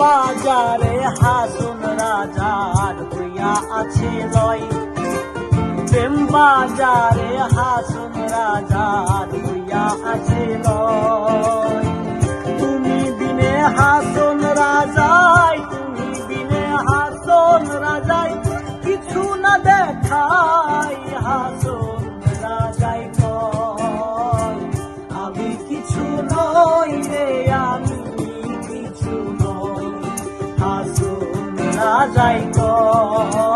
বাজারে হাসুন রাজার হইয়া আছে লয়, প্রেম বাজারে হাসুন রাজার হইয়া আছে লয়। তুমি বিনে হাসুন রাজাই, তুমি বিনে হাসুন রাজাই, কিছু না দেখাই হাসুন রাজাই কয়, আমি কিছু নই রে, আমি কিছু নই হাসুন রাজাই কয়।